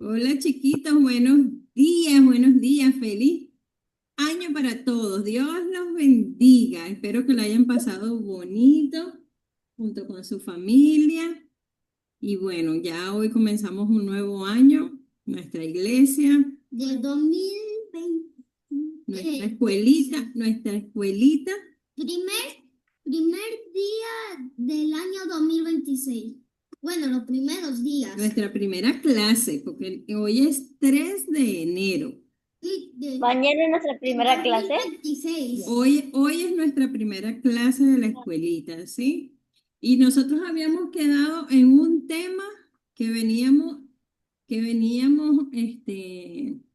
Hola chiquitos, buenos días, feliz año para todos. Dios los bendiga. Espero que lo hayan pasado bonito junto con su familia. Y bueno, ya hoy comenzamos un nuevo año, nuestra iglesia, De 2020. nuestra escuelita. Primer día del año 2026. Bueno, los primeros días. Nuestra primera clase, porque hoy es 3 de enero. Mañana es nuestra primera clase. 2026. Hoy es nuestra primera clase de la escuelita, ¿sí? Y nosotros habíamos quedado en un tema que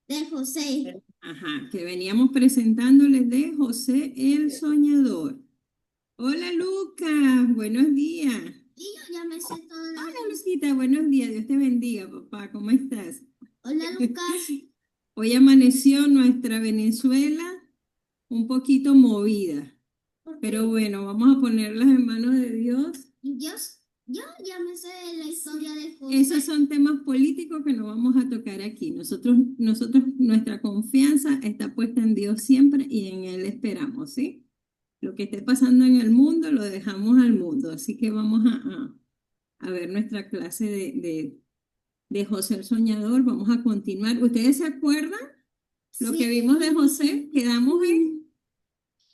De José. que veníamos presentándoles de José el Soñador. Hola Lucas, buenos días. Y yo ya me sé todo. Hola Luquita, buenos días, Dios te bendiga, papá, ¿cómo estás? Hola, Lucas. Hoy amaneció nuestra Venezuela un poquito movida. Pero bueno, vamos a ponerlas en manos de Dios. Yo ya me sé la historia de José. Esos son temas políticos que no vamos a tocar aquí. Nuestra confianza está puesta en Dios siempre y en Él esperamos, ¿sí? Lo que esté pasando en el mundo lo dejamos al mundo. Así que vamos a ver nuestra clase de José el Soñador. Vamos a continuar. ¿Ustedes se acuerdan lo que vimos de José? ¿Quedamos en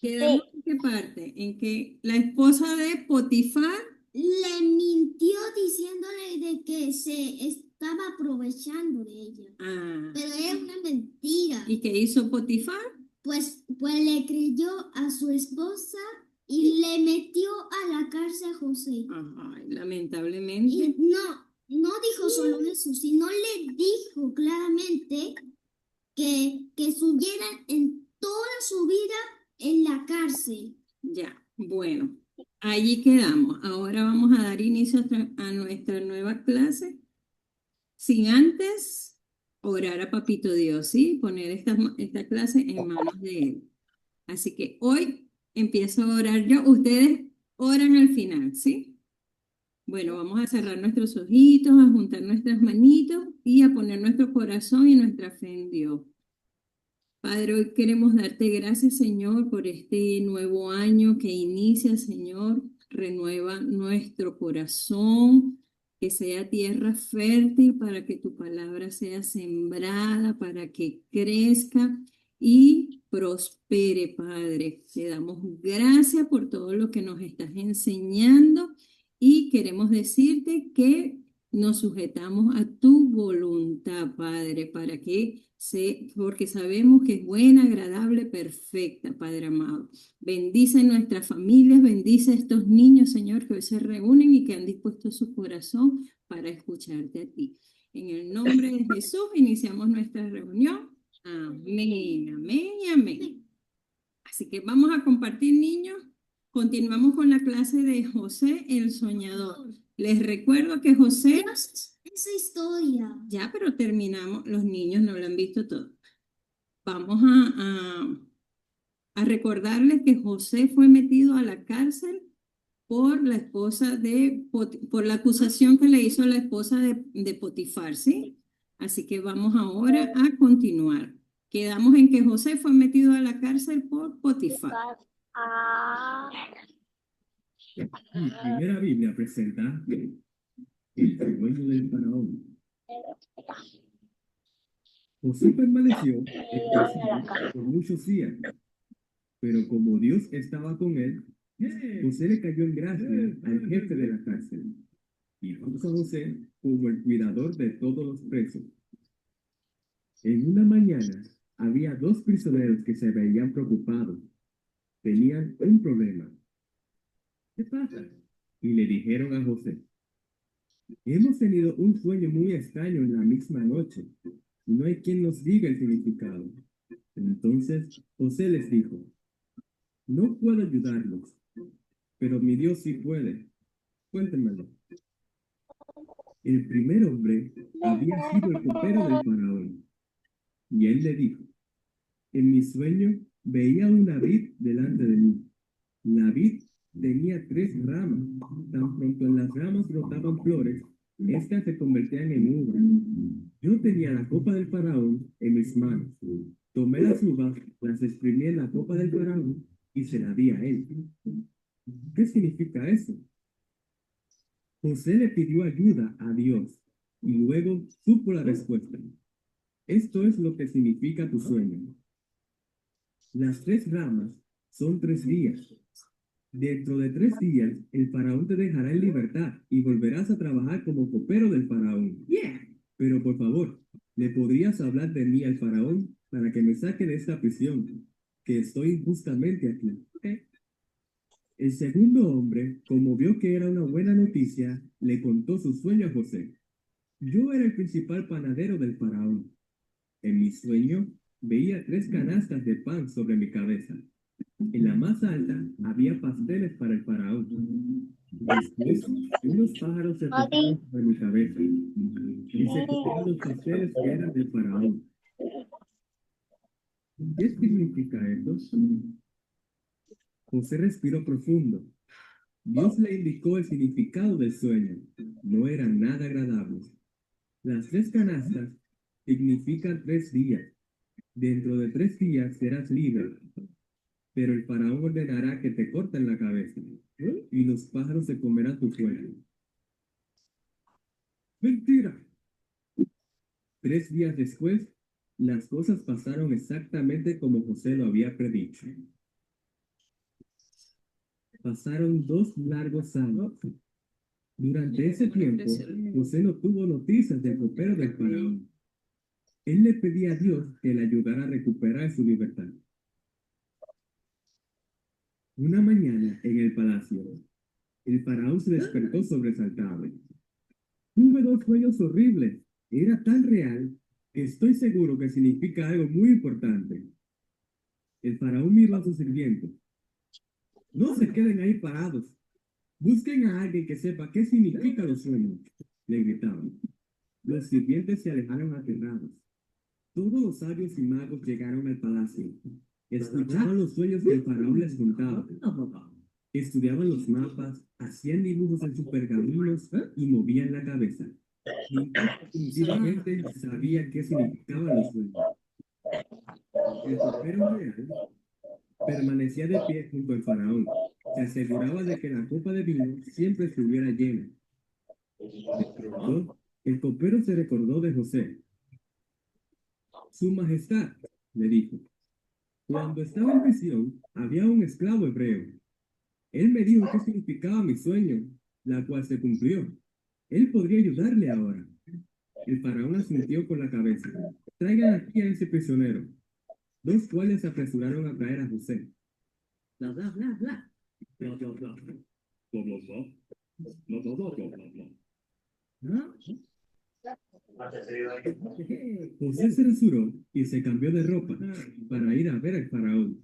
qué parte? En que la esposa de Potifar le mintió diciéndole de que se estaba aprovechando de ella. Pero era una mentira. ¿Y qué hizo Potifar? Pues le creyó a su esposa y le metió a la cárcel a José. Ay, lamentablemente. Y no dijo solo eso, sino le dijo claramente que estuviera en toda su vida en la cárcel. Ya, bueno, allí quedamos. Ahora vamos a dar inicio a nuestra nueva clase, sin antes orar a Papito Dios, ¿sí? Poner esta clase en manos de Él. Así que hoy empiezo a orar yo, ustedes oran al final, ¿sí? Bueno, vamos a cerrar nuestros ojitos, a juntar nuestras manitos y a poner nuestro corazón y nuestra fe en Dios. Padre, hoy queremos darte gracias, Señor, por este nuevo año que inicia, Señor. Renueva nuestro corazón, que sea tierra fértil para que tu palabra sea sembrada, para que crezca y prospere, Padre. Te damos gracias por todo lo que nos estás enseñando y queremos decirte que nos sujetamos a tu voluntad, Padre, porque sabemos que es buena, agradable, perfecta, Padre amado. Bendice nuestras familias, bendice a estos niños, Señor, que hoy se reúnen y que han dispuesto su corazón para escucharte a ti. En el nombre de Jesús iniciamos nuestra reunión. Amén, amén y amén. Así que vamos a compartir, niños. Continuamos con la clase de José el Soñador. Les recuerdo que José... Esa historia. Ya, pero terminamos. Los niños no lo han visto todo. Vamos a recordarles que José fue metido a la cárcel por la por la acusación que le hizo la esposa de Potifar, ¿sí? Así que vamos ahora a continuar. Quedamos en que José fue metido a la cárcel por Potifar. Mi primera Biblia presenta el sueño del faraón. José permaneció en prisión por muchos días, pero como Dios estaba con él, José le cayó en gracia al jefe de la cárcel y puso a José como el cuidador de todos los presos. En una mañana había dos prisioneros que se veían preocupados. Tenían un problema. ¿Qué pasa? Y le dijeron a José: hemos tenido un sueño muy extraño en la misma noche y no hay quien nos diga el significado. Entonces José les dijo: no puedo ayudarlos, pero mi Dios sí puede. Cuéntenmelo. El primer hombre había sido el copero del faraón y él le dijo: en mi sueño veía una vid delante de mí. La vid tenía tres ramas. Tan pronto en las ramas brotaban flores, Estas se convertían en uvas. Yo tenía la copa del faraón en mis manos. Tomé las uvas, las exprimí en la copa del faraón y se la di a él. ¿Qué significa eso? José le pidió ayuda a Dios y luego supo la respuesta. Esto es lo que significa tu sueño. Las 3 ramas son 3 días. Dentro de 3 días, el faraón te dejará en libertad y volverás a trabajar como copero del faraón. Pero por favor, ¿le podrías hablar de mí al faraón para que me saque de esta prisión, que estoy injustamente aquí? El segundo hombre, como vio que era una buena noticia, le contó su sueño a José. Yo era el principal panadero del faraón. En mi sueño, veía 3 canastas de pan sobre mi cabeza. En la más alta había pasteles para el faraón. Después, unos pájaros se posaron sobre mi cabeza y se comieron los pasteles que eran del faraón. ¿Qué significa esto? José respiró profundo. Dios le indicó el significado del sueño. No era nada agradable. Las 3 canastas significan 3 días. Dentro de 3 días serás libre. Pero el faraón ordenará que te corten la cabeza y los pájaros se comerán tu cuerpo. ¡Mentira! 3 días después, las cosas pasaron exactamente como José lo había predicho. Pasaron 2 largos años. Durante ese tiempo, José no tuvo noticias del copero del faraón. Él le pedía a Dios que le ayudara a recuperar su libertad. Una mañana en el palacio, el faraón se despertó sobresaltado. Tuve 2 sueños horribles. Era tan real que estoy seguro que significa algo muy importante. El faraón miró a sus sirvientes. No se queden ahí parados. Busquen a alguien que sepa qué significan los sueños, le gritaban. Los sirvientes se alejaron aterrados. Todos los sabios y magos llegaron al palacio. Escuchaban los sueños que el faraón les contaba. Estudiaban los mapas, hacían dibujos en sus pergaminos y movían la cabeza. Ningún dirigente sabía qué significaban los sueños. El copero real permanecía de pie junto al faraón. Se aseguraba de que la copa de vino siempre estuviera llena. De pronto, el copero se recordó de José. Su Majestad, le dijo, cuando estaba en prisión, había un esclavo hebreo. Él me dijo qué significaba mi sueño, la cual se cumplió. Él podría ayudarle ahora. El faraón asintió con la cabeza. Traigan aquí a ese prisionero. 2 cuales se apresuraron a traer a José. Bla, bla, bla, bla. Bla, bla, bla. Bla, bla, bla. Bla, bla, bla, bla, bla, bla. ¿Ah? José se rasuró y se cambió de ropa para ir a ver al faraón.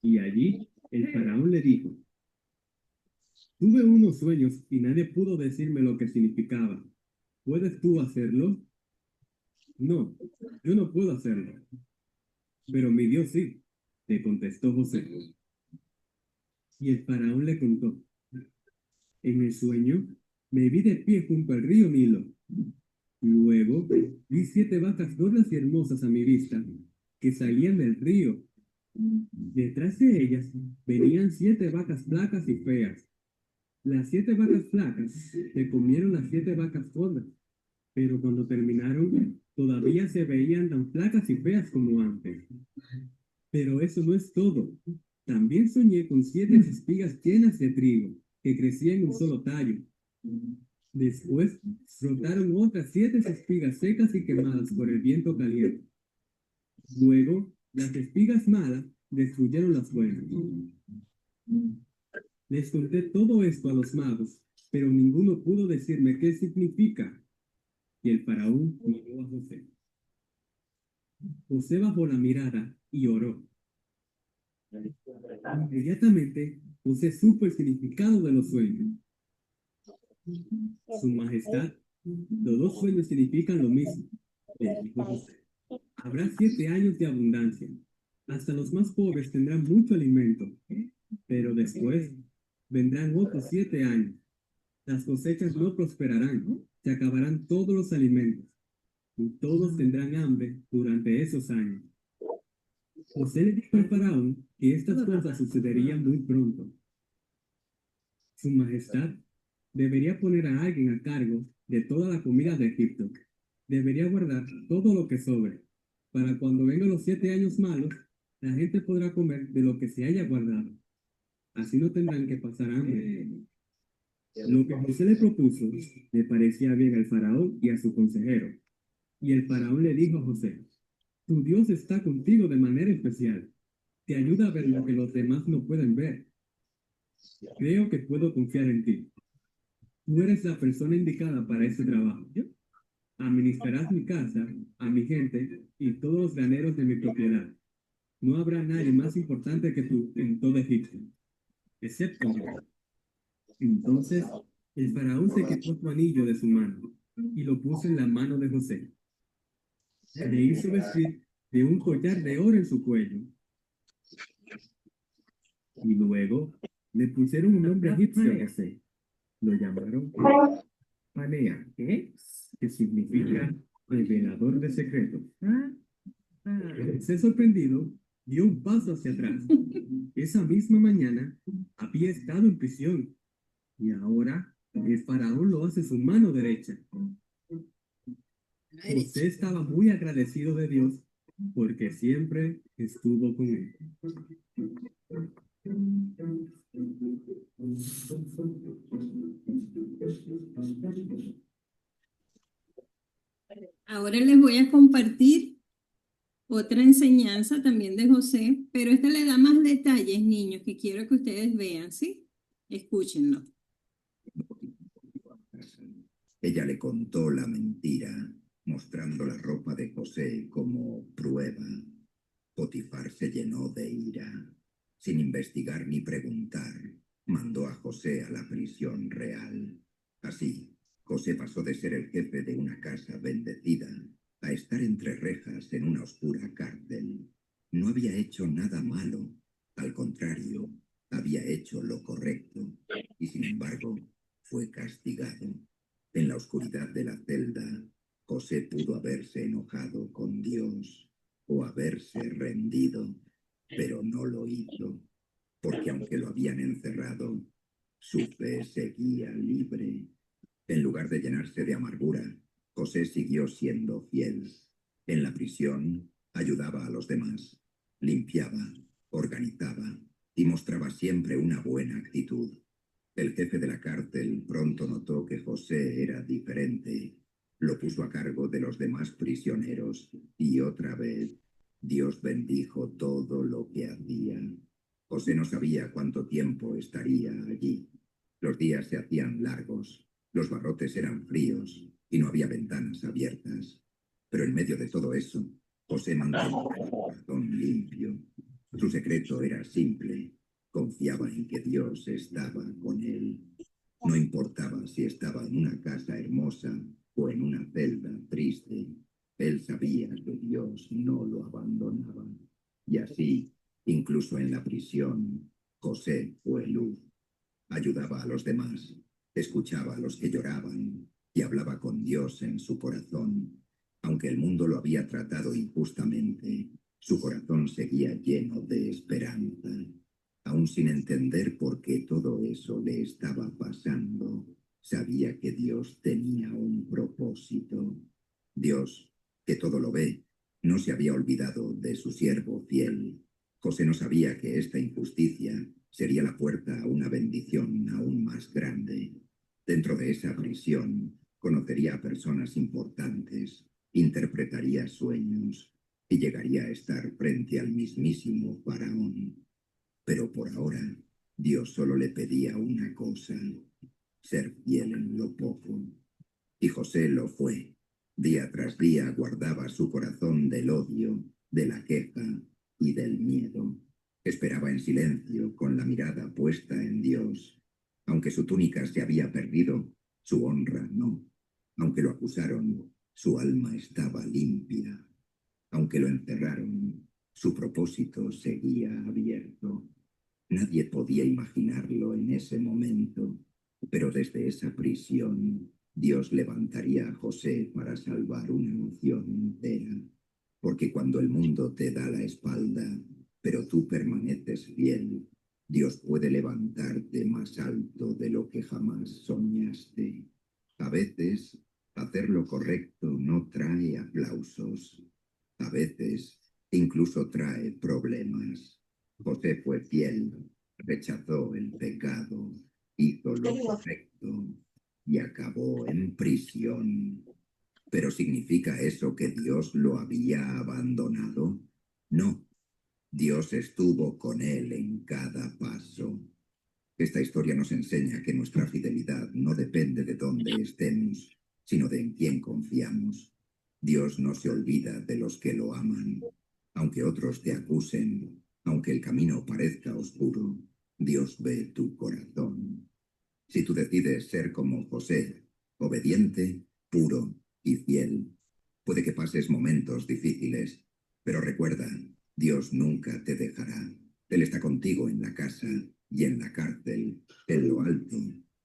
Y allí el faraón le dijo, tuve unos sueños y nadie pudo decirme lo que significaba. ¿Puedes tú hacerlo? No, yo no puedo hacerlo. Pero mi Dios sí, le contestó José. Y el faraón le contó, en el sueño me vi de pie junto al río Nilo. Luego vi 7 vacas gordas y hermosas a mi vista, que salían del río. Detrás de ellas venían 7 vacas flacas y feas. Las 7 vacas flacas se comieron las 7 vacas gordas, pero cuando terminaron, todavía se veían tan flacas y feas como antes. Pero eso no es todo. También soñé con 7 espigas llenas de trigo, que crecían en un solo tallo. Después brotaron otras 7 espigas secas y quemadas por el viento caliente. Luego, las espigas malas destruyeron las buenas. Les conté todo esto a los magos, pero ninguno pudo decirme qué significa. Y el faraón miró a José. José bajó la mirada y oró. Inmediatamente, José supo el significado de los sueños. Su Majestad, los 2 sueños significan lo mismo, le dijo José. Habrá 7 años de abundancia. Hasta los más pobres tendrán mucho alimento, pero después vendrán otros 7 años. Las cosechas no prosperarán, se acabarán todos los alimentos, y todos tendrán hambre durante esos años. José le dijo al faraón que estas cosas sucederían muy pronto. Su majestad debería poner a alguien a cargo de toda la comida de Egipto. Debería guardar todo lo que sobre, para cuando vengan los 7 años malos, la gente podrá comer de lo que se haya guardado. Así no tendrán que pasar hambre. Lo que José le propuso le parecía bien al faraón y a su consejero. Y el faraón le dijo a José: tu Dios está contigo de manera especial. Te ayuda a ver lo que los demás no pueden ver. Creo que puedo confiar en ti. Tú eres la persona indicada para este trabajo. Administrarás mi casa, a mi gente y todos los graneros de mi propiedad. No habrá nadie más importante que tú en todo Egipto, excepto yo. Entonces el faraón se quitó su anillo de su mano y lo puso en la mano de José. Le hizo vestir de un collar de oro en su cuello. Y luego le pusieron un nombre egipcio a José. Lo llamaron Panea, que significa revelador de secretos. José, sorprendido, dio un paso hacia atrás. Esa misma mañana había estado en prisión y ahora el faraón lo hace su mano derecha. José estaba muy agradecido de Dios porque siempre estuvo con él. Ahora les voy a compartir otra enseñanza también de José, pero esta le da más detalles, niños, que quiero que ustedes vean, ¿sí? Escúchenlo. Ella le contó la mentira, mostrando la ropa de José como prueba. Potifar se llenó de ira. Sin investigar ni preguntar, mandó a José a la prisión real. Así, José pasó de ser el jefe de una casa bendecida a estar entre rejas en una oscura cárcel. No había hecho nada malo, al contrario, había hecho lo correcto, y sin embargo, fue castigado. En la oscuridad de la celda, José pudo haberse enojado con Dios o haberse rendido, pero no lo hizo, porque aunque lo habían encerrado, su fe seguía libre. En lugar de llenarse de amargura, José siguió siendo fiel. En la prisión, ayudaba a los demás, limpiaba, organizaba y mostraba siempre una buena actitud. El jefe de la cárcel pronto notó que José era diferente. Lo puso a cargo de los demás prisioneros y otra vez Dios bendijo todo lo que hacía. José no sabía cuánto tiempo estaría allí. Los días se hacían largos, los barrotes eran fríos y no había ventanas abiertas. Pero en medio de todo eso, José mantenía su corazón limpio. Su secreto era simple. Confiaba en que Dios estaba con él. No importaba si estaba en una casa hermosa o en una celda triste. Él sabía que Dios no lo abandonaba. Y así, incluso en la prisión, José fue luz. Ayudaba a los demás, escuchaba a los que lloraban y hablaba con Dios en su corazón. Aunque el mundo lo había tratado injustamente, su corazón seguía lleno de esperanza. Aún sin entender por qué todo eso le estaba pasando, sabía que Dios tenía un propósito. Dios, que todo lo ve, no se había olvidado de su siervo fiel. José no sabía que esta injusticia sería la puerta a una bendición aún más grande. Dentro de esa prisión, conocería a personas importantes, interpretaría sueños y llegaría a estar frente al mismísimo faraón. Pero por ahora, Dios solo le pedía una cosa: ser fiel en lo poco. Y José lo fue. Día tras día guardaba su corazón del odio, de la queja y del miedo. Esperaba en silencio, con la mirada puesta en Dios. Aunque su túnica se había perdido, su honra no. Aunque lo acusaron, su alma estaba limpia. Aunque lo encerraron, Su propósito seguía abierto. Nadie podía imaginarlo en ese momento, pero desde esa prisión Dios levantaría a José para salvar una nación entera. Porque cuando el mundo te da la espalda, pero tú permaneces fiel, Dios puede levantarte más alto de lo que jamás soñaste. A veces, hacer lo correcto no trae aplausos. A veces, incluso trae problemas. José fue fiel, rechazó el pecado, hizo lo correcto y acabó en prisión. ¿Pero significa eso que Dios lo había abandonado? No, Dios estuvo con él en cada paso. Esta historia nos enseña que nuestra fidelidad no depende de dónde estemos, sino de en quién confiamos. Dios no se olvida de los que lo aman. Aunque otros te acusen, aunque el camino parezca oscuro, Dios ve tu corazón. Si tú decides ser como José, obediente, puro y fiel, puede que pases momentos difíciles, pero recuerda, Dios nunca te dejará. Él está contigo en la casa y en la cárcel, en lo alto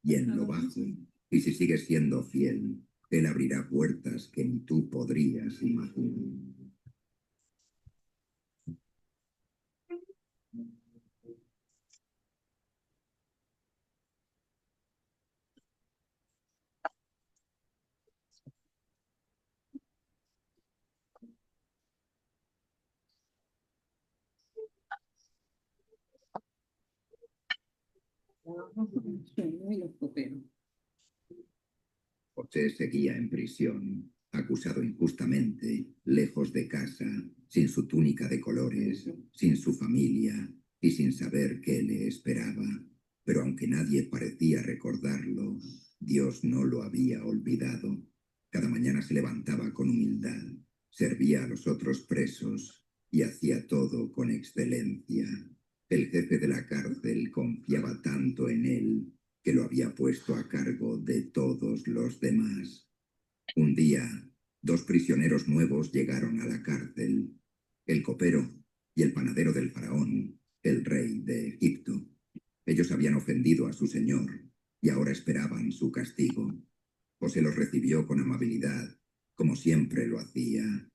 y en lo bajo. Y si sigues siendo fiel, Él abrirá puertas que ni tú podrías imaginar. Sueños y los coperos. José seguía en prisión, acusado injustamente, lejos de casa, sin su túnica de colores, sin su familia y sin saber qué le esperaba. Pero aunque nadie parecía recordarlo, Dios no lo había olvidado. Cada mañana se levantaba con humildad, servía a los otros presos y hacía todo con excelencia. El jefe de la cárcel confiaba tanto en él que lo había puesto a cargo de todos los demás. Un día, 2 prisioneros nuevos llegaron a la cárcel, el copero y el panadero del faraón, el rey de Egipto. Ellos habían ofendido a su señor y ahora esperaban su castigo. José los recibió con amabilidad, como siempre lo hacía.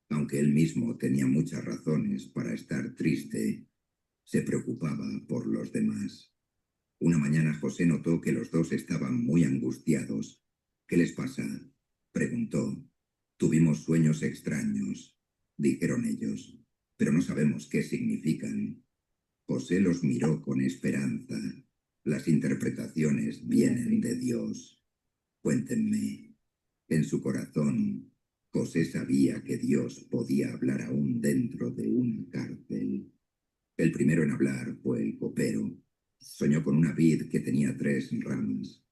Aunque él mismo tenía muchas razones para estar triste, se preocupaba por los demás. Una mañana José notó que los dos estaban muy angustiados. ¿Qué les pasa?, preguntó. Tuvimos sueños extraños, dijeron ellos, pero no sabemos qué significan. José los miró con esperanza. Las interpretaciones vienen de Dios. Cuéntenme. En su corazón, José sabía que Dios podía hablar aún dentro de una cárcel. El primero en hablar fue el copero. Soñó con una vid que tenía 3 ramas.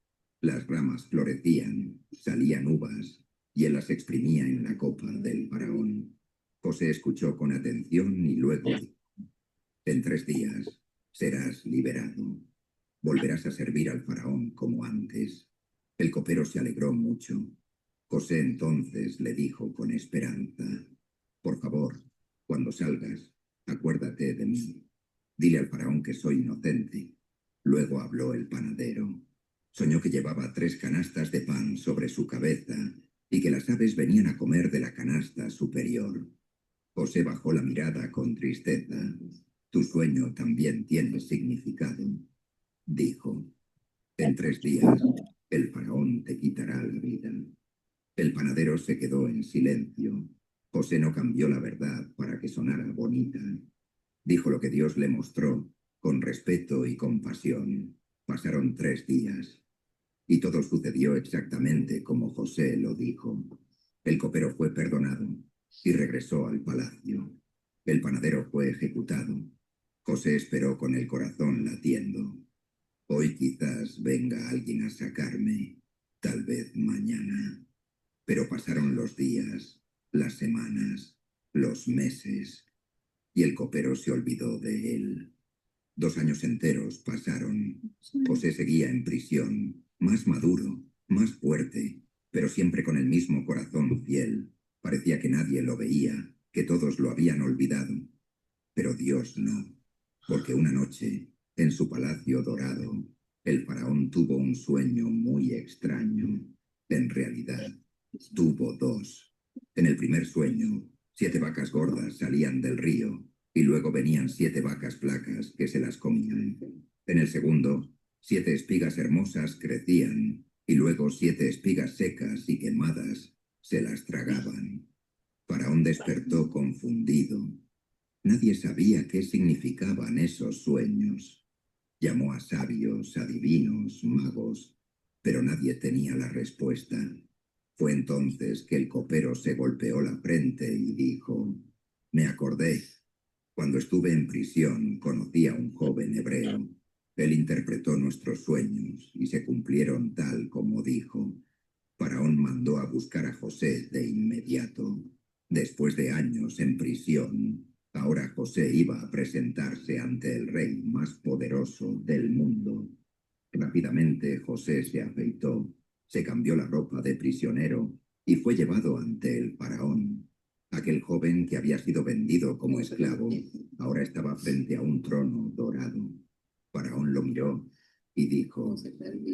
Las ramas florecían, salían uvas, y él las exprimía en la copa del faraón. José escuchó con atención y luego dijo: en 3 días serás liberado. Volverás a servir al faraón como antes. El copero se alegró mucho. José entonces le dijo con esperanza: por favor, cuando salgas, acuérdate de mí. Dile al faraón que soy inocente. Luego habló el panadero. Soñó que llevaba 3 canastas de pan sobre su cabeza y que las aves venían a comer de la canasta superior. José bajó la mirada con tristeza. Tu sueño también tiene significado, dijo. En 3 días, el faraón te quitará la vida. El panadero se quedó en silencio. José no cambió la verdad para que sonara bonita. Dijo lo que Dios le mostró, con respeto y compasión. Pasaron 3 días. Y todo sucedió exactamente como José lo dijo. El copero fue perdonado y regresó al palacio. El panadero fue ejecutado. José esperó con el corazón latiendo. Hoy quizás venga alguien a sacarme, tal vez mañana. Pero pasaron los días, las semanas, los meses, y el copero se olvidó de él. 2 años enteros pasaron. José seguía en prisión, más maduro, más fuerte, pero siempre con el mismo corazón fiel. Parecía que nadie lo veía, que todos lo habían olvidado. Pero Dios no, porque una noche, en su palacio dorado, el faraón tuvo un sueño muy extraño. En realidad, tuvo dos. En el primer sueño, 7 vacas gordas salían del río y luego venían 7 vacas flacas que se las comían. En el segundo, 7 espigas hermosas crecían y luego 7 espigas secas y quemadas se las tragaban. Faraón despertó confundido. Nadie sabía qué significaban esos sueños. Llamó a sabios, adivinos, magos, pero nadie tenía la respuesta. Fue entonces que el copero se golpeó la frente y dijo: me acordé. Cuando estuve en prisión conocí a un joven hebreo. Él interpretó nuestros sueños y se cumplieron tal como dijo. Faraón mandó a buscar a José de inmediato. Después de años en prisión, ahora José iba a presentarse ante el rey más poderoso del mundo. Rápidamente José se afeitó, se cambió la ropa de prisionero y fue llevado ante el faraón. Aquel joven que había sido vendido como esclavo ahora estaba frente a un trono dorado. Faraón lo miró y dijo: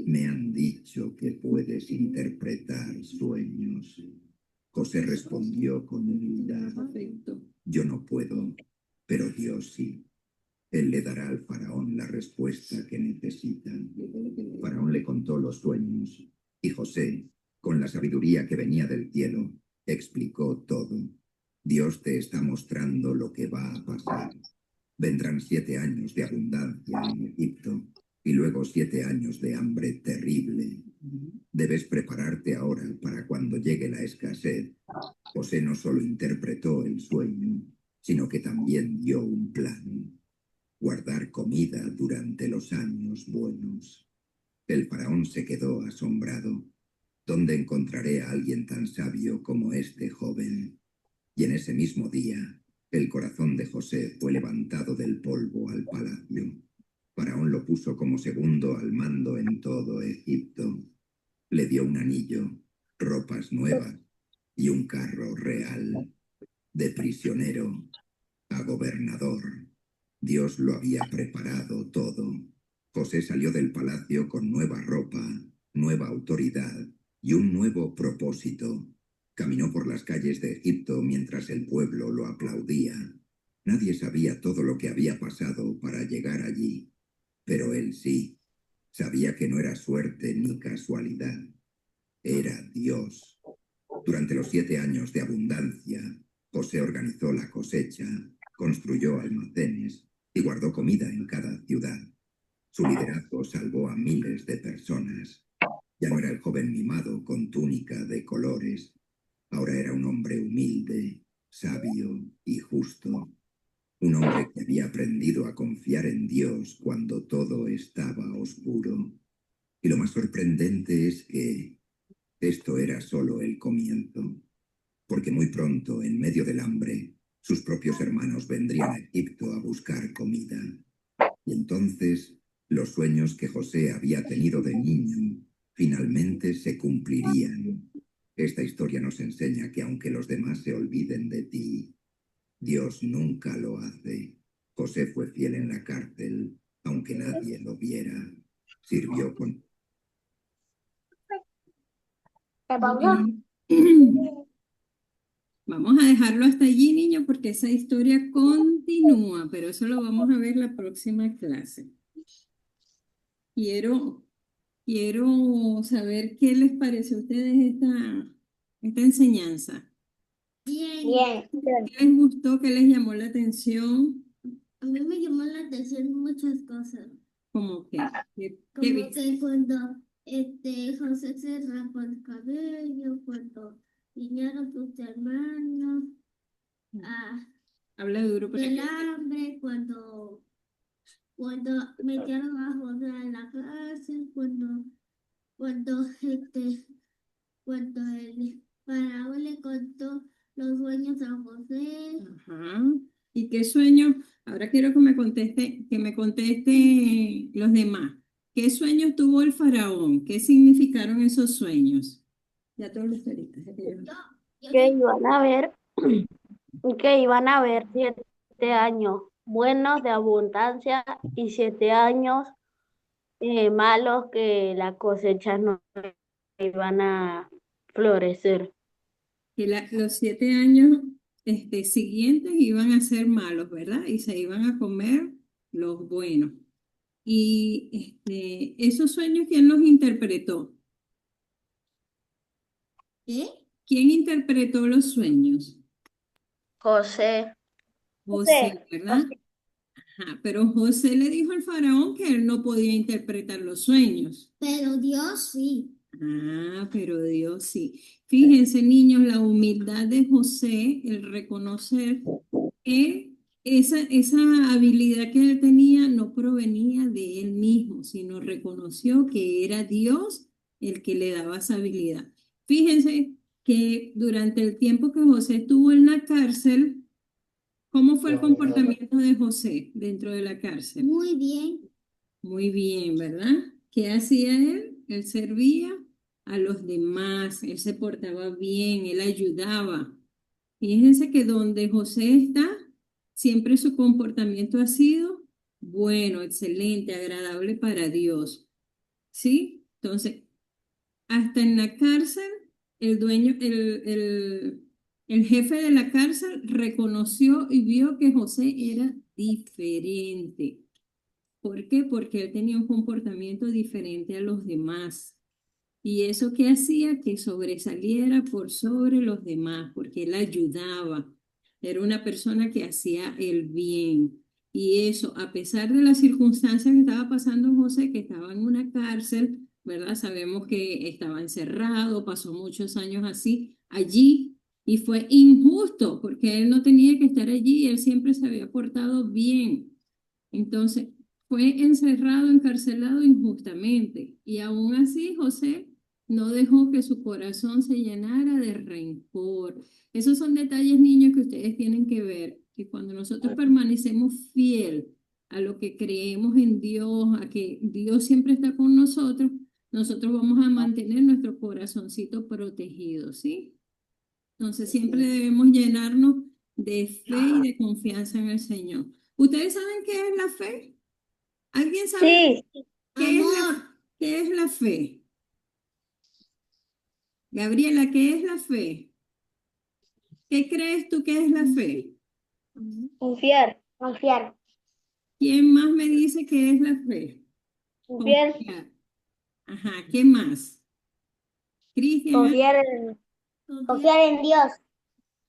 me han dicho que puedes interpretar sueños. José respondió con humildad: yo no puedo, pero Dios sí. Él le dará al faraón la respuesta que necesita. Faraón le contó los sueños y José, con la sabiduría que venía del cielo, explicó todo. Dios te está mostrando lo que va a pasar. Vendrán 7 años de abundancia en Egipto y luego 7 años de hambre terrible. Debes prepararte ahora para cuando llegue la escasez. José no solo interpretó el sueño, sino que también dio un plan: guardar comida durante los años buenos. El faraón se quedó asombrado. ¿Dónde encontraré a alguien tan sabio como este joven? Y en ese mismo día, el corazón de José fue levantado del polvo al palacio. Faraón lo puso como segundo al mando en todo Egipto. Le dio un anillo, ropas nuevas y un carro real. De prisionero a gobernador, Dios lo había preparado todo. José salió del palacio con nueva ropa, nueva autoridad y un nuevo propósito. Caminó por las calles de Egipto mientras el pueblo lo aplaudía. Nadie sabía todo lo que había pasado para llegar allí, pero él sí. Sabía que no era suerte ni casualidad. Era Dios. Durante los 7 años de abundancia, José organizó la cosecha, construyó almacenes y guardó comida en cada ciudad. Su liderazgo salvó a miles de personas. Ya no era el joven mimado con túnica de colores. Ahora era un hombre humilde, sabio y justo. Un hombre que había aprendido a confiar en Dios cuando todo estaba oscuro. Y lo más sorprendente es que esto era solo el comienzo, porque muy pronto, en medio del hambre, sus propios hermanos vendrían a Egipto a buscar comida. Y entonces, los sueños que José había tenido de niño finalmente se cumplirían. Esta historia nos enseña que aunque los demás se olviden de ti, Dios nunca lo hace. José fue fiel en la cárcel, aunque nadie lo viera. Sirvió con... Vamos a dejarlo hasta allí, niños, porque esa historia continúa, pero eso lo vamos a ver la próxima clase. Quiero saber qué les pareció a ustedes esta enseñanza. Bien. ¿Qué les gustó? ¿Qué les llamó la atención? A mí me llamó la atención muchas cosas. ¿Cómo que? ¿Qué Como viste? que cuando José se rapó el cabello, cuando vinieron tus hermanos, Habla duro para del que... hambre, cuando metieron a José en la cárcel, cuando el faraón le contó los sueños a José. Ajá. ¿Y qué sueños? Ahora quiero que me conteste los demás. ¿Qué sueños tuvo el faraón? ¿Qué significaron esos sueños? Ya todos los ahorita. Yo Que iban a ver 7 años buenos de abundancia y 7 años malos que las cosechas no iban a florecer. Que los 7 años siguientes iban a ser malos, ¿verdad? Y se iban a comer los buenos. Y esos sueños, ¿quién los interpretó? ¿Qué? ¿Quién interpretó los sueños? José, José, ¿verdad? Ajá, pero José le dijo al faraón que él no podía interpretar los sueños. Pero Dios sí. Ah, pero Dios sí. Fíjense, niños, la humildad de José, el reconocer que esa habilidad que él tenía no provenía de él mismo, sino reconoció que era Dios el que le daba esa habilidad. Fíjense que durante el tiempo que José estuvo en la cárcel, ¿cómo fue el comportamiento de José dentro de la cárcel? Muy bien. Muy bien, ¿verdad? ¿Qué hacía él? Él servía a los demás, él se portaba bien, él ayudaba. Fíjense que donde José está, siempre su comportamiento ha sido bueno, excelente, agradable para Dios. ¿Sí? Entonces, hasta en la cárcel, el dueño, el jefe de la cárcel reconoció y vio que José era diferente. ¿Por qué? Porque él tenía un comportamiento diferente a los demás. ¿Y eso qué hacía? Que sobresaliera por sobre los demás, porque él ayudaba. Era una persona que hacía el bien. Y eso, a pesar de las circunstancias que estaba pasando José, que estaba en una cárcel, ¿verdad? Sabemos que estaba encerrado, pasó muchos años así, allí, y fue injusto, porque él no tenía que estar allí, él siempre se había portado bien. Entonces, fue encerrado, encarcelado injustamente. Y aún así, José no dejó que su corazón se llenara de rencor. Esos son detalles, niños, que ustedes tienen que ver, que cuando nosotros permanecemos fiel a lo que creemos en Dios, a que Dios siempre está con nosotros, nosotros vamos a mantener nuestro corazoncito protegido, ¿sí? Entonces siempre debemos llenarnos de fe y de confianza en el Señor. ¿Ustedes saben qué es la fe? ¿Alguien sabe sí, Amor. qué es la fe? Gabriela, ¿qué es la fe? ¿Qué crees tú que es la fe? confiar, ¿Quién más me dice qué es la fe? confiar, Confiar. Ajá, ¿qué más? Cristian, confiar en, Confiar. en Dios,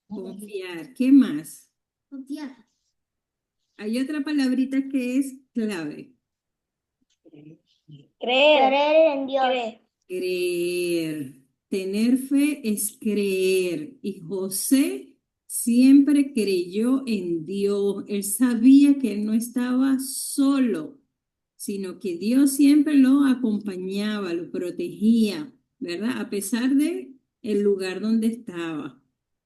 confiar. ¿Qué más? Confiar. Hay otra palabrita que es clave. creer en Dios, Creer. Tener fe es creer. Y José siempre creyó en Dios. Él sabía que él no estaba solo, sino que Dios siempre lo acompañaba, lo protegía, ¿verdad? A pesar de el lugar donde estaba.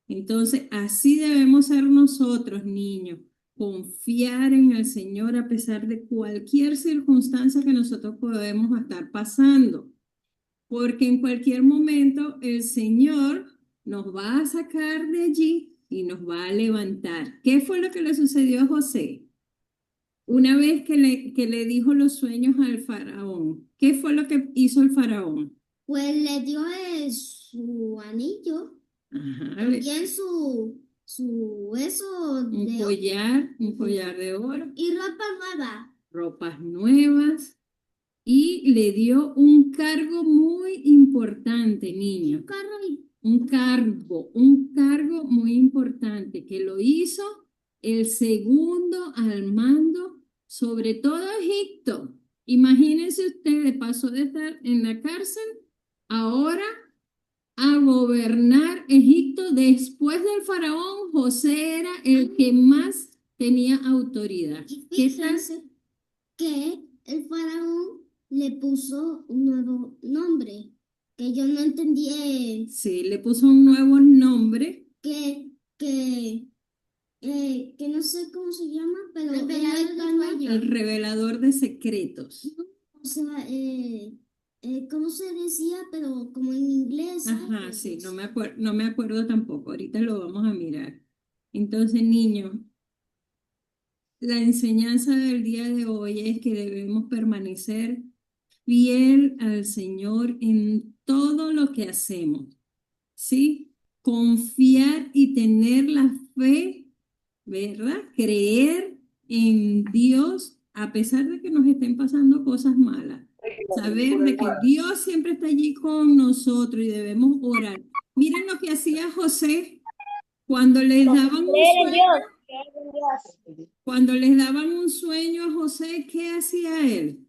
Entonces, así debemos ser nosotros, niños, confiar en el Señor a pesar de cualquier circunstancia que nosotros podemos estar pasando, porque en cualquier momento el Señor nos va a sacar de allí y nos va a levantar. ¿Qué fue lo que le sucedió a José? Una vez que le dijo los sueños al faraón, ¿qué fue lo que hizo el faraón? Pues le dio su anillo. Ajá, También su eso un collar de oro, y ropa nueva. ropas nuevas y le dio un cargo muy importante, niño. Un cargo muy importante que lo hizo el segundo al mando sobre todo Egipto. Imagínense ustedes, pasó de estar en la cárcel ahora a gobernar Egipto. Después del faraón, José era el que más tenía autoridad. Y ¿Qué tal? fíjense que el faraón le puso un nuevo nombre, que yo no entendí, Sí, le puso un nuevo nombre. que, que, que no sé cómo se llama, pero en español, El revelador de secretos. o sea, ¿cómo se decía? Pero como en inglés. Ajá, sí, no me acuerdo tampoco. Ahorita lo vamos a mirar. Entonces, niños, la enseñanza del día de hoy es que debemos permanecer fiel al Señor en todo lo que hacemos, ¿sí? Confiar y tener la fe, ¿verdad? Creer en Dios a pesar de que nos estén pasando cosas malas. Saber de que Dios siempre está allí con nosotros y debemos orar. Miren lo que hacía José cuando les daban un Creer en sueño. Dios, creer en Dios. Cuando les daban un sueño a José, ¿qué hacía él?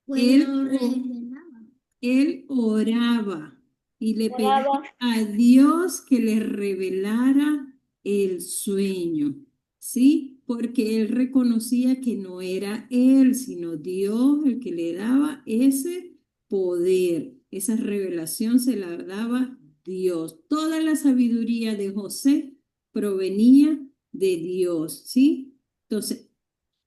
Pues Él, lo o- revelaba. él oraba y le pedía Oraba. a Dios que le revelara el sueño, ¿sí? Porque él reconocía que no era él, sino Dios el que le daba ese poder, esa revelación se la daba Dios. Toda la sabiduría de José provenía de Dios, ¿sí? Entonces,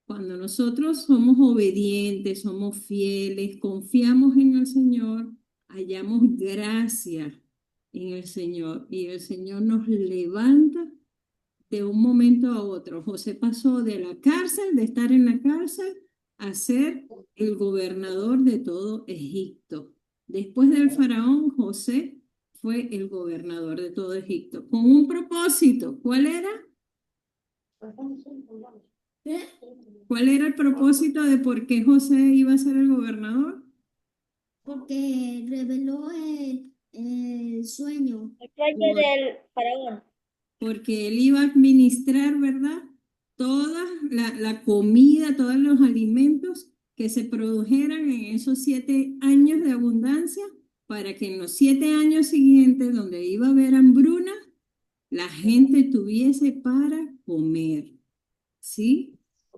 cuando nosotros somos obedientes, somos fieles, confiamos en el Señor, hallamos gracia en el Señor y el Señor nos levanta de un momento a otro. José pasó de la cárcel, de estar en la cárcel, a ser el gobernador de todo Egipto. Después del faraón, José fue el gobernador de todo Egipto, con un propósito. ¿Cuál era? ¿Qué? ¿Cuál era el propósito de por qué José iba a ser el gobernador? Porque reveló el sueño. El sueño Por- del faraón. Porque él iba a administrar, ¿verdad? Toda la comida, todos los alimentos que se produjeran en esos 7 años de abundancia, para que en los 7 años siguientes, donde iba a haber hambruna, la gente tuviese para comer, ¿sí?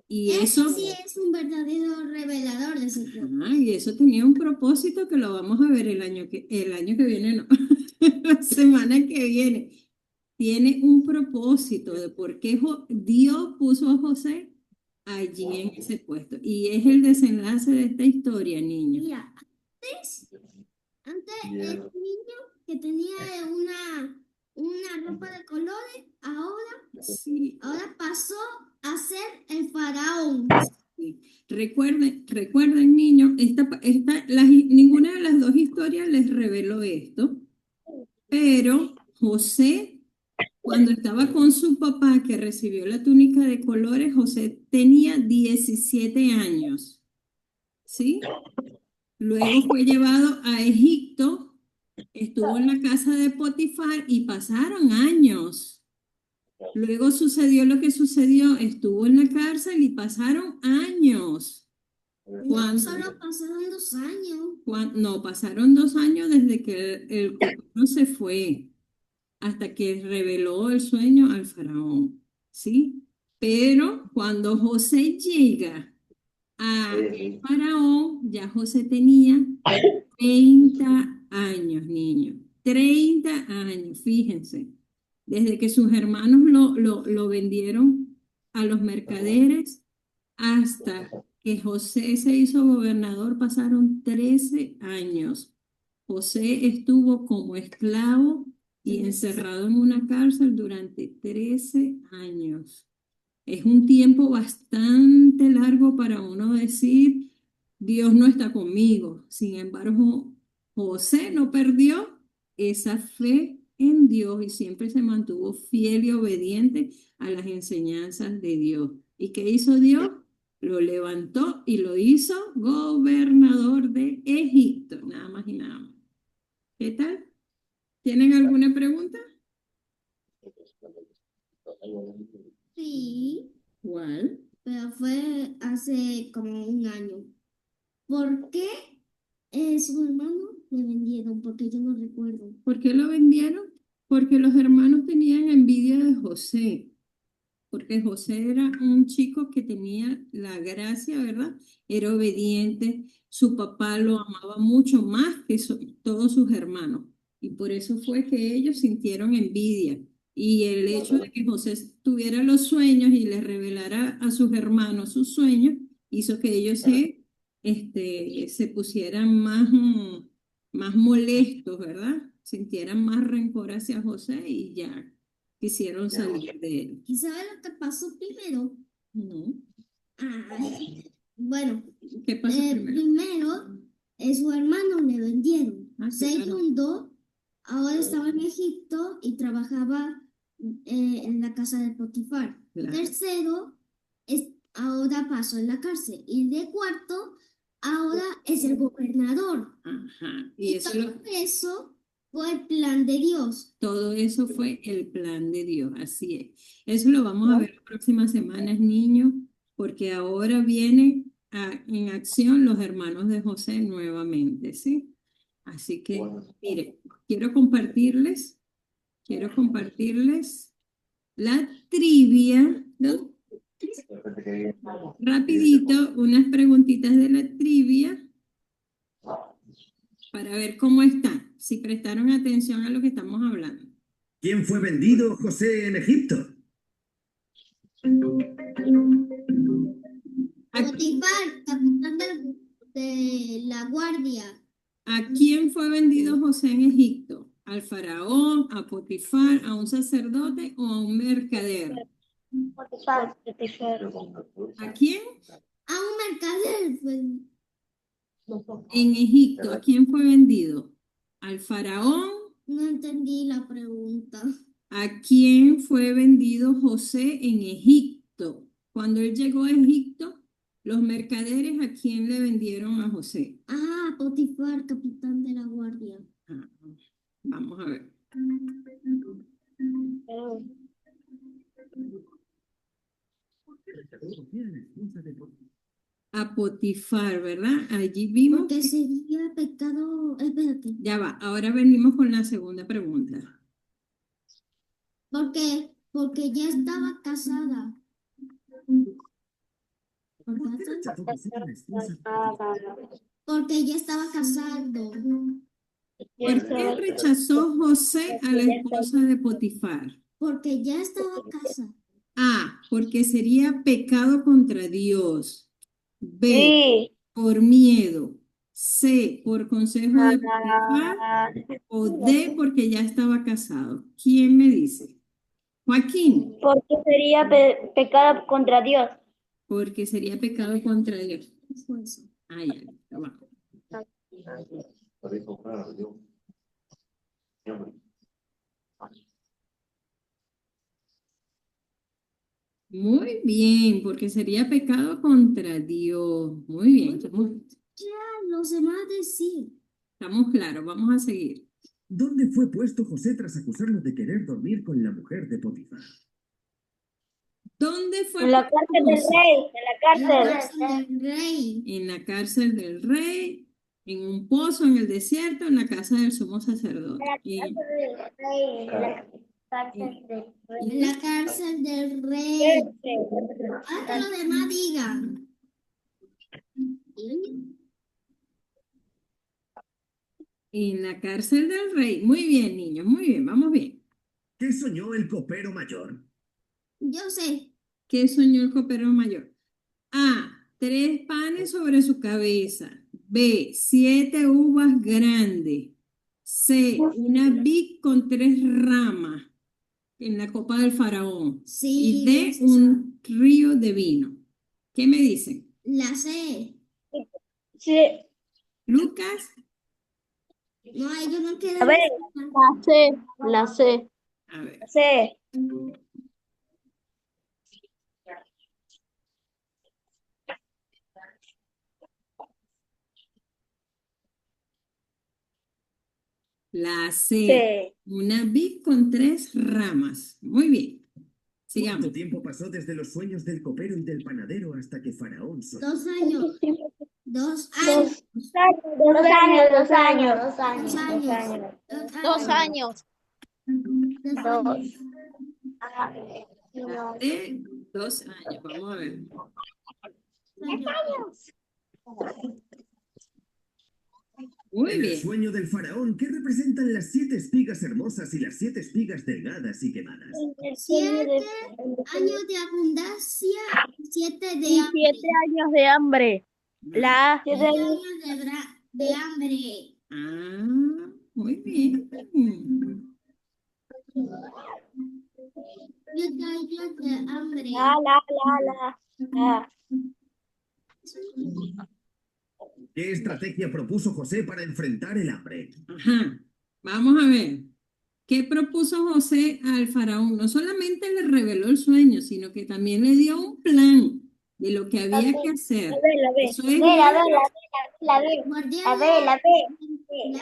Y Ese eso, sí es un verdadero revelador de secretos. y eso tenía un propósito que lo vamos a ver el año que viene, no, la semana que viene. Tiene un propósito de por qué Dios puso a José allí en ese puesto. Y es el desenlace de esta historia, niños. Mira, antes el niño que tenía una ropa de colores, Sí, ahora pasó a ser el faraón. sí. Recuerden, niños, ninguna de las dos historias les reveló esto, pero José, cuando estaba con su papá que recibió la túnica de colores, José tenía 17 años, ¿sí? Luego fue llevado a Egipto, estuvo en la casa de Potifar y pasaron años. Luego sucedió lo que sucedió, estuvo en la cárcel y pasaron años. No, solo pasaron 2 años. No, pasaron 2 años desde que el copero se fue hasta que reveló el sueño al faraón, ¿sí? Pero cuando José llega a faraón, ya José tenía 30 años, niño. 30 años, fíjense. Desde que sus hermanos lo vendieron a los mercaderes hasta que José se hizo gobernador, pasaron 13 años. José estuvo como esclavo y encerrado en una cárcel durante 13 años. Es un tiempo bastante largo para uno decir, Dios no está conmigo. Sin embargo, José no perdió esa fe en Dios y siempre se mantuvo fiel y obediente a las enseñanzas de Dios. ¿Y qué hizo Dios? Lo levantó y lo hizo gobernador de Egipto, nada más y nada más. ¿Qué tal? ¿Tienen alguna pregunta? Sí, ¿Cuál? pero fue hace como un año. ¿Por qué su hermano le vendieron? Porque yo no recuerdo. ¿Por qué lo vendieron? Porque los hermanos tenían envidia de José, porque José era un chico que tenía la gracia, ¿verdad? Era obediente, su papá lo amaba mucho más que todos sus hermanos, y por eso fue que ellos sintieron envidia. Y el hecho de que José tuviera los sueños y les revelara a sus hermanos sus sueños, hizo que ellos se pusieran más molestos, ¿verdad? Sintieran más rencor hacia José y ya quisieron salir de él. ¿Y sabe lo que pasó primero? No. Bueno, ¿Qué pasó primero? primero, su hermano le vendieron. Ah, sí, claro. Segundo, ahora estaba en Egipto y trabajaba en la casa de Potifar. Claro. Tercero, ahora pasó en la cárcel. Y de cuarto, ahora es el gobernador. Ajá. Y eso todo eso fue el plan de Dios. Todo eso fue el plan de Dios, así es. Eso lo vamos a ver las próximas semanas, niños, porque ahora vienen en acción los hermanos de José nuevamente, ¿sí? Así que, mire, quiero compartirles la trivia, ¿no? Rapidito, unas preguntitas de la trivia para ver cómo están, si prestaron atención a lo que estamos hablando. ¿Quién fue vendido José en Egipto? Potifar, capitán de la guardia. ¿A quién fue vendido José en Egipto? ¿Al faraón, a Potifar, a un sacerdote o a un mercader? ¿A quién? A un mercader. En Egipto, ¿a quién fue vendido? ¿Al faraón? No entendí la pregunta. ¿A quién fue vendido José en Egipto? Cuando él llegó a Egipto, los mercaderes, ¿a quién le vendieron a José? Ah, Potifar, capitán de la guardia. Ah, vamos a ver. A Potifar, ¿verdad? Allí vimos. Porque sería pecado. Espérate. Ya va, ahora venimos con la segunda pregunta. Porque ya estaba casada. Porque ya estaba casado. ¿Por qué rechazó José a la esposa de Potifar? Porque ya estaba casada. A, porque sería pecado contra Dios. B, Sí. por miedo. C, por consejo de Potifar. O D, porque ya estaba casado. ¿Quién me dice? Joaquín. Porque sería pecado contra Dios. Porque sería pecado contra Dios. ¿Qué fue eso? Ah, ya, listo, va. Muy bien, porque sería pecado contra Dios. Muy bien, Ya, los demás decir. estamos claros, vamos a seguir. ¿Dónde fue puesto José tras acusarlo de querer dormir con la mujer de Potifar? ¿Dónde fue En la puesto cárcel del José? rey. En En la la cárcel. cárcel del rey. En la cárcel del rey, en un pozo en el desierto, en la casa del sumo sacerdote. En la cárcel del rey. En la cárcel del rey. Haz que los demás digan. En la cárcel del rey. Muy bien, niños, muy bien, vamos bien. ¿Qué soñó el copero mayor? Yo sé. ¿Qué soñó el copero mayor? A, 3 panes sobre su cabeza. B, 7 uvas grandes. C, una vid con 3 ramas en la copa del faraón. Sí, Y D, un río de vino. ¿Qué me dicen? la sé. Sí. Lucas, No, ellos no A quieren ver, decir. la sé. La sé. a ver. Sí. La C, Sí. una vid con 3 ramas. Muy bien. Sigamos. ¿Cuánto tiempo pasó desde los sueños del copero y del panadero hasta que Faraón soñó? 2 años. 2 años. 2 años. 2 años. 2 2 años. años. 2 años. 2 años. De 2 años. Vamos a ver. 2 años. Muy En el bien. sueño del faraón, ¿qué representan las 7 espigas hermosas y las 7 espigas delgadas y quemadas? 7 años de abundancia, 7 de Y hambre. 7 años de hambre. La 7 años de hambre. Ah, muy bien. Yo traigo de hambre. La. ¿Qué estrategia propuso José para enfrentar el hambre? Ajá, vamos a ver. ¿Qué propuso José al faraón? No solamente le reveló el sueño, sino que también le dio un plan de lo que había que hacer. La B. Eso es La B. Guardián La la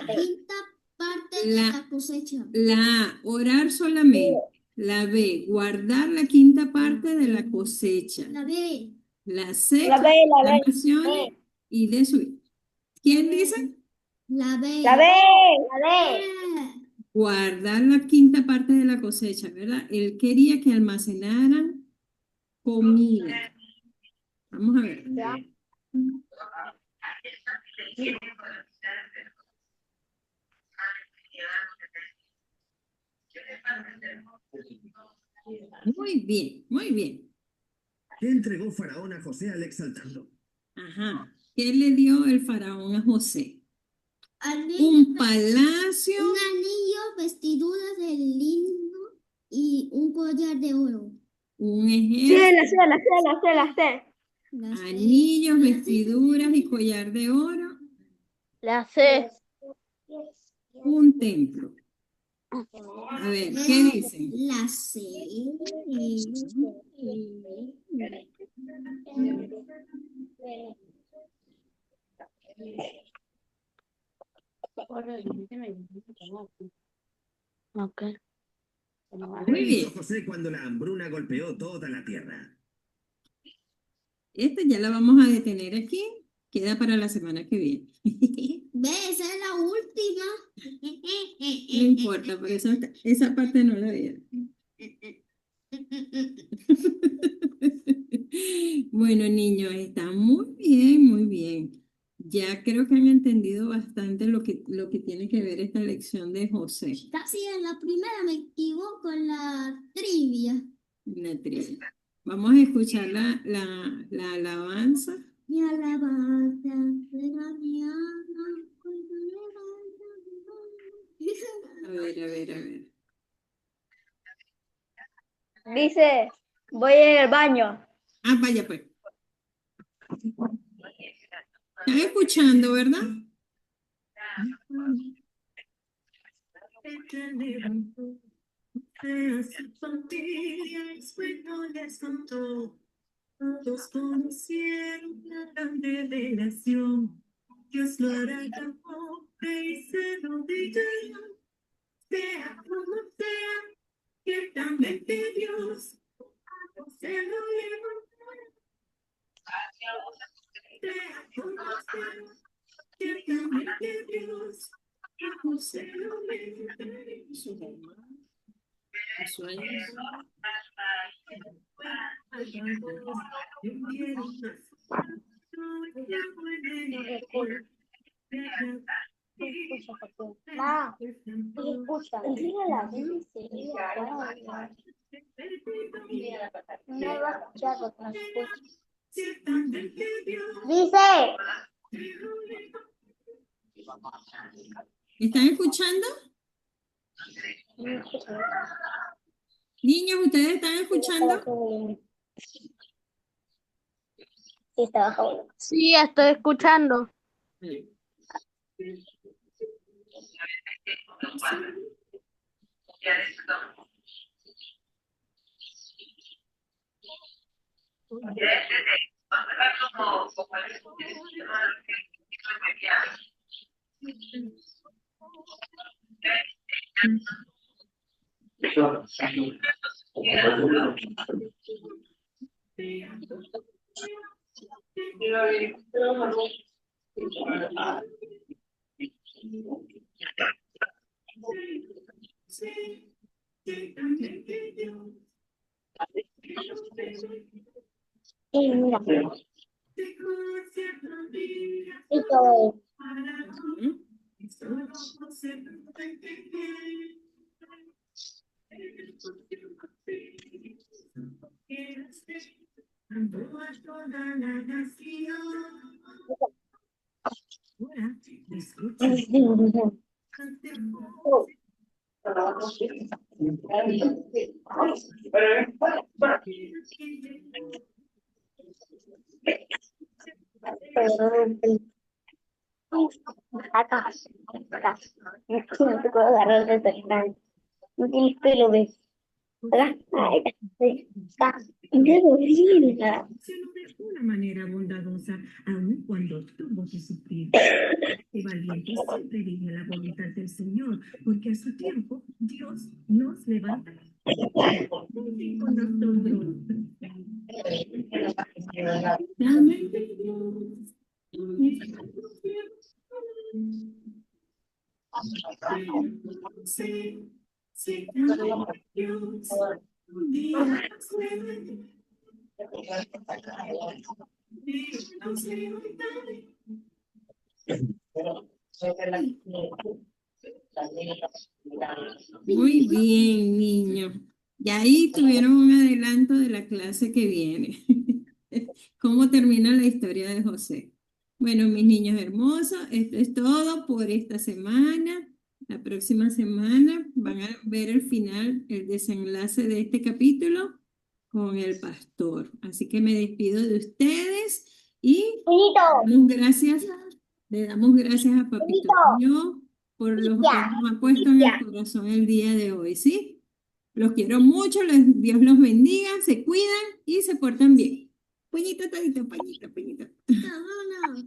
quinta parte de La- la cosecha. la A, orar solamente. La B, guardar la quinta parte de la cosecha. La B. La C, La B. las naciones y de su... ¿Quién dice? La B. La B. Guardar la quinta parte de la cosecha, ¿verdad? Él quería que almacenaran comida. Vamos a ver. Muy bien, muy bien. ¿Qué entregó Faraón a José al exaltarlo? Ajá. ¿Qué le dio el faraón a José? Anillo, Un palacio, un anillo, vestiduras de lino y un collar de oro. un ejército, La C. anillos, vestiduras y collar de oro, La C. un templo. A ver, ¿qué dicen? La C. Okay. Muy ¿Qué hizo bien. José cuando la hambruna golpeó toda la tierra? Esta ya la vamos a detener aquí. Queda para la semana que viene. Ve, esa es la última. No importa, porque esa parte no la vieron. Bueno, niños, está muy bien, muy bien. Ya creo que han entendido bastante lo que tiene que ver esta lección de José. Casi en la primera me equivoco en la trivia. La trivia. Vamos a escuchar la alabanza. Mi alabanza será mi alma cuando A ver, a ver, a ver. Dice, voy al baño. Ah, vaya pues. ¿Están escuchando, verdad? Su familia y sueño les contó. Todos conocieron la gran revelación. Dios lo hará tan pobre y se lo dirá. Sea como sea, ciertamente Dios se lo levantará. Sea como sea, ciertamente Dios se lo levantará. Sueños. Escucha. No va a escuchar porque no escucha. Dice. ¿Están escuchando? Niños, ¿ustedes están escuchando? Sí, está bajo. Sí, estoy escuchando. Y mira. Y todo. Acá. Acá. No te puedo agarrar de cerca. No tienes pelo, ¿ves? Acá. Ahí está. Acá. Dedo brilda. De una manera bondadosa, aun cuando tuvo que sufrir. El valiente siempre elige la voluntad del Señor, porque a su tiempo Dios nos levantará. Con nosotros. Dame Dios. Sí, Dios. Un día Muy bien, niños. Y ahí tuvieron un adelanto de la clase que viene. ¿Cómo termina la historia de José? Bueno, mis niños hermosos, esto es todo por esta semana. La próxima semana van a ver el final, el desenlace de este capítulo con el pastor. Así que me despido de ustedes y le damos gracias a Papito Dios por lo que nos ha puesto en el corazón el día de hoy, ¿sí? Los quiero mucho, Dios los bendiga, se cuidan y se portan bien. Puñito, todito, puñito, puñito. Vámonos.